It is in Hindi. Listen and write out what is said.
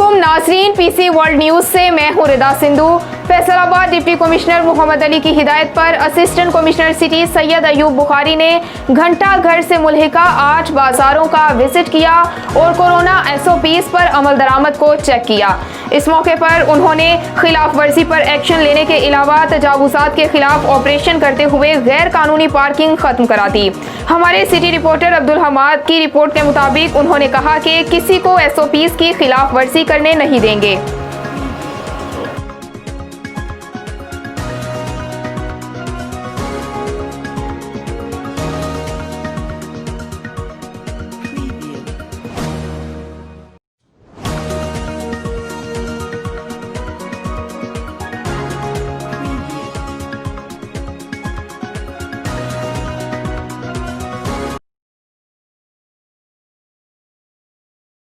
वालेकुम नाजरीन, पीसी वर्ल्ड न्यूज से मैं हूं रिदा सिंधु। फैसलाबाद डिप्टी कमिश्नर मोहम्मद अली की हिदायत पर assistant commissioner city Syed Ayub Bukhari ने घंटा घर से मुल्हिका 8 बाजारों का विजिट किया और कोरोना SOPs पर अमल दरामद को चेक किया। इस मौके पर उन्होंने खिलाफ वर्जी पर एक्शन लेने के अलावा तजावुजात के खिलाफ ऑपरेशन करते हुए गैर कानूनी पार्किंग खत्म करा दी। हमारे सिटी रिपोर्टर अब्दुल हमाद की रिपोर्ट के मुताबिक उन्होंने कहा कि किसी को SOPs की खिलाफ वर्जी करने नहीं देंगे।